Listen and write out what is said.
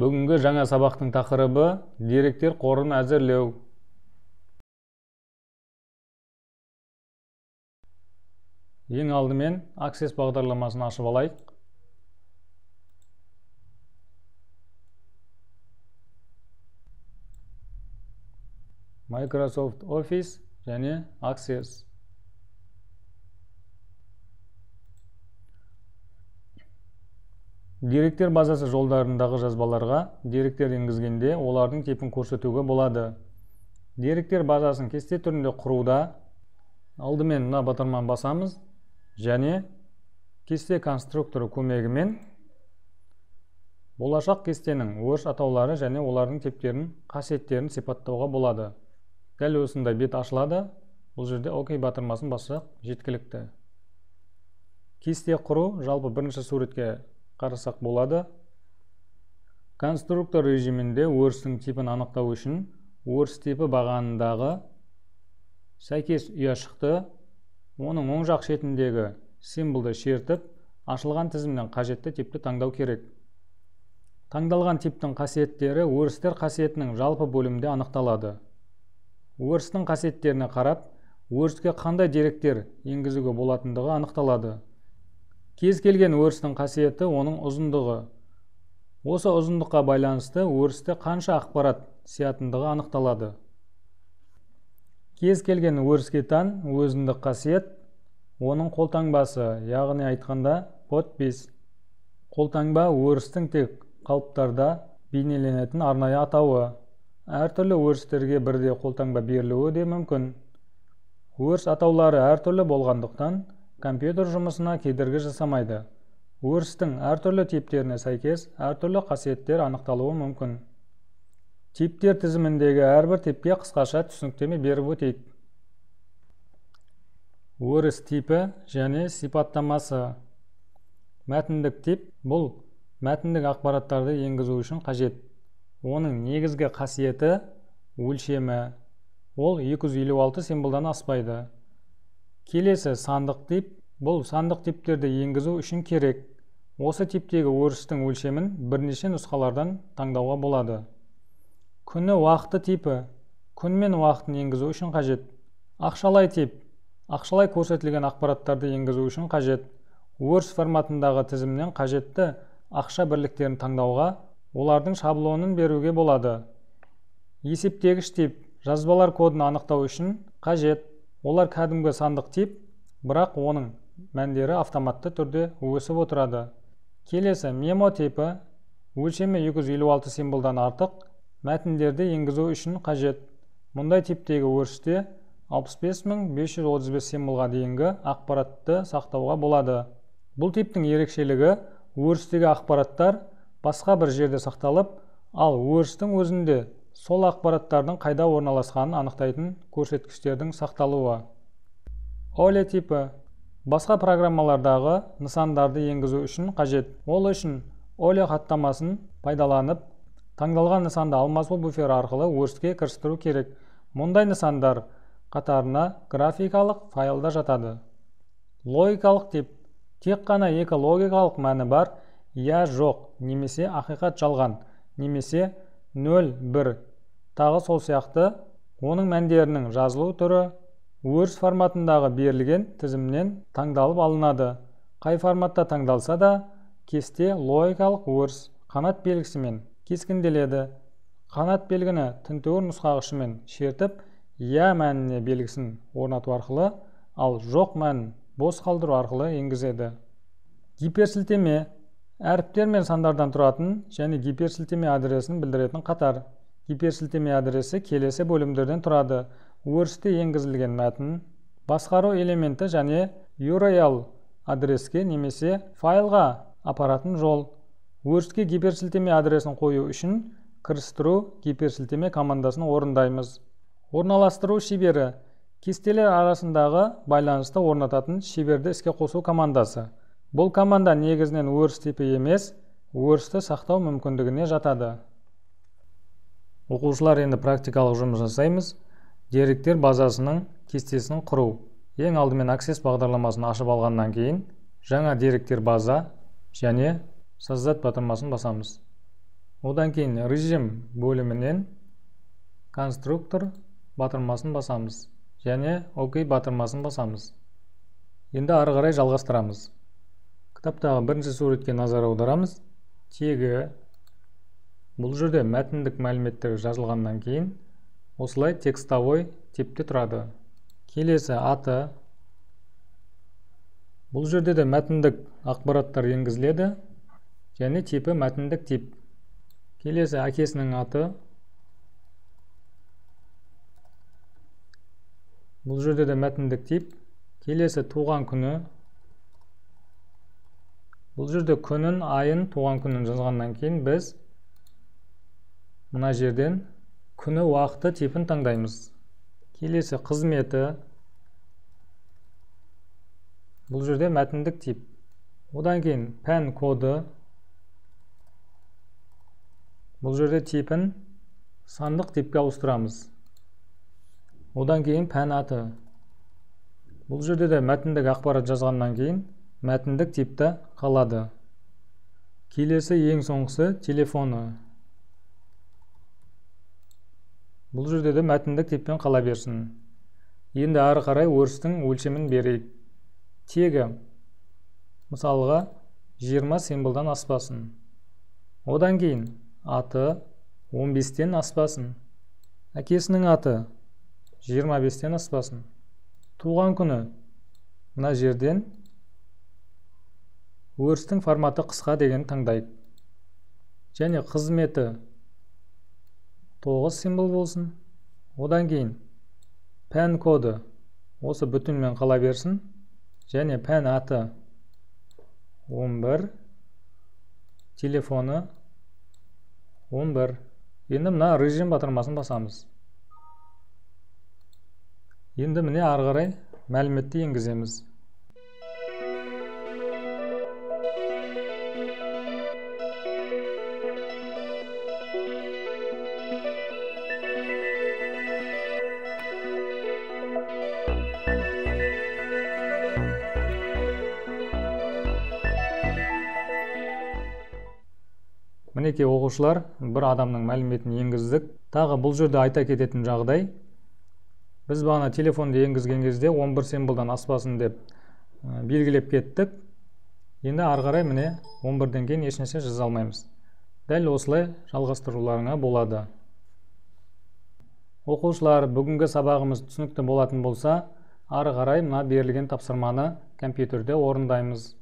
Бүгінгі жаңа сабақтың тақырыбы деректер қорын әзірлеу. Ең алдымен Access бағдарламасын ашып алайық. Microsoft Office және Access. Деректер базасы жолдарындағы жазбаларға деректер енгізгенде олардың типін көрсетуге болады. Деректер базасын кесте түрінде құруда алдымен мына батырманы басамыз және кесте конструкторы көмегімен болашақ кестенің өріс атаулары және олардың типтерін, қасиеттерін сипаттауға болады. Дәл осындай бет ашылады. Бұл жерде ОК батырмасын бассақ жеткілікті. Кесте құру жалпы бірінші суретке қарасақ болады. Конструктор режимінде өрістің типін анықтау үшін өріс типі бағанындағы сәйкес ұяшықты оның оң жақ шетіндегі символды шертіп, ашылған тізімнен қажетті типті таңдау керек. Таңдалған типтің қасиеттері өрістер қасиетінің жалпы бөлімінде анықталады. Өрістің қасиеттеріне қарап, өріске қандай деректер енгізуге болатындығы анықталады. Кез келген өрістің қасиеті оның ұзындығы. Осы ұзындыққа байланысты өрісте қанша ақпарат сиятындығы анықталады. Кез келген өріске тән өзіндік қасиет, оның қолтаңбасы, яғни айтқанда подпись. Қолтаңба өрістің тек қалыптарда бейнеленетін арнайы атауы. Әртүрлі өрістерге бірдей қолтаңба берілуі де мүмкін. Өріс атаулары әртүрлі болғандықтан компьютер жұмысына кедергі жасамайды. Өрістің әртүрлі типтеріне сәйкес әртүрлі қасиеттер анықталуы мүмкін. Типтер тізіміндегі әрбір типке қысқаша түсініктеме беріп өтейік. Өріс типі және сипаттамасы. Мәтіндік тип бұл мәтіндік ақпараттарды енгізу үшін қажет. Оның негізгі қасиеті өлшемі. Ол 256 символдан аспайды. Келесі сандық тип. Бұл сандық типтерді енгізу үшін керек. Осы типтегі өрістің өлшемін бірнеше нұсқалардан таңдауға болады. Күні уақыты типі. Күн мен уақытын енгізу үшін қажет. Ақшалай тип. Ақшалай көрсетілген ақпараттарды енгізу үшін қажет. Өріс форматындағы тізімнен қажетті ақша бірліктерін таңдауға, олардың шаблонын беруге болады. Есептегіш тип. Жазбалар кодын анықтау үшін қажет. Олар кәдімгі сандық тип, бірақ оның мәндері автоматты түрде өсіп отырады. Келесі мемо типі. Өлшемі 256 символдан артық мәтіндерді енгізу үшін қажет. Мұндай типтегі өрісте 65535 символға дейінгі ақпаратты сақтауға болады. Бұл типтің ерекшелігі өрістегі ақпараттар басқа бір жерде сақталып, ал өрістің өзінде сол ақпараттардың қайда орналасқанын анықтайтын көрсеткіштердің сақталуы. Оле типі. Басқа программалардағы нысандарды енгізу үшін қажет. Ол үшін Оле хаттамасын пайдаланып, таңдалған нысанды алмасу буфері арқылы өріске кірістіру керек. Мұндай нысандар қатарына графикалық файлда жатады. Логикалық тип. Тек қана екі логикалық мәні бар, я жоқ, немесе ақиқат жалған, немесе 0, 1. Тағы сол сияқты, оның мәндерінің жазылу түрі өріс форматындағы берілген тізімнен таңдалып алынады. Қай форматта таңдалса да, кесте логикалық өріс қанат белгісімен кескінделеді. Қанат белгіні тінтуір нұсқағышымен шертіп, я мәніне белгісін орнату арқылы, ал жоқ мәнін бос қалдыру арқылы енгізеді. Гиперсілтеме. Әріптер мен сандардан тұратын және гиперсілтеме адресін білдіретін қатар. Гиперсілтеме адресі келесі бөлімдерден тұрады. Өрісте енгізілген мәтін, басқару элементі және URL адреске немесе файлға апаратын жол. Өріске гиперсілтеме адресін қою үшін кірістіру гиперсілтеме командасын орындаймыз. Орналастыру шебері. Кестелер арасындағы байланысты орнататын шеберді іске қосу командасы. Бұл команда негізінен өріс типі емес, өрісті сақтау мүмкіндігіне жатады. Оқушылар енді практикалық жұмыс жасаймыз. Деректер базасының кестесін құру. Ең алдымен Access бағдарламасын ашып алғаннан кейін, жаңа деректер база және создать батырмасын басамыз. Одан кейін режим бөлімінен конструктор батырмасын басамыз және ОК батырмасын басамыз. Енді ары қарай жалғастырамыз. Кітаптағы бірінші суретке назар аударамыз. Тегі бұл жерде мәтіндік мәліметтер жазылғаннан кейін осылай текстовой типте тұрады. Келесі аты. Бұл жерде де мәтіндік ақпараттар енгізіледі және типі мәтіндік тип. Келесі әкесінің аты. Бұл жерде де мәтіндік тип. Келесі туған күні. Бұл жерде күнін, айын, туған күнін жазғаннан кейін біз мына жерден күні, уақыты типін таңдаймыз. Келесі қызметі. Бұл жерде мәтіндік тип. Одан кейін пән коды. Бұл жерде типін сандық типке ауыстырамыз. Одан кейін пән аты. Бұл жерде де мәтіндік ақпарат жазғаннан кейін мәтіндік типті қалады. Келесі ең соңғысы телефоны. Бұл жерде де мәтіндік типпен қала берсін. Енді ары қарай өрістің өлшемін берейік. Тегі мысалға 20 символдан аспасын. Одан кейін аты 15-тен аспасын. Әкесінің аты 25-тен аспасын. Туған күні мына жерден өрістің форматы қысқа деген таңдайық. Және қызметі 9 символ болсын. Одан кейін пән коды осы бүтінмен қала берсін. Және пән аты 11, телефоны 11. Енді мына режим батырмасын басамыз. Енді міне ары қарай мәліметті енгіземіз. Мінекей оқушылар, бір адамның мәліметін енгіздік. Тағы бұл жерде айта кететін жағдай. Біз бағана телефонды енгізген кезде 11 символдан аспасын деп белгілеп кеттік. Енді ары қарай міне 11-ден кейін ешнәрсе жаза алмаймыз. Дәл осылай жалғастыруларыңа болады. Оқушылар, бүгінгі сабағымыз түсінікті болатын болса, ары қарай мына берілген тапсырманы компьютерде орындаймыз.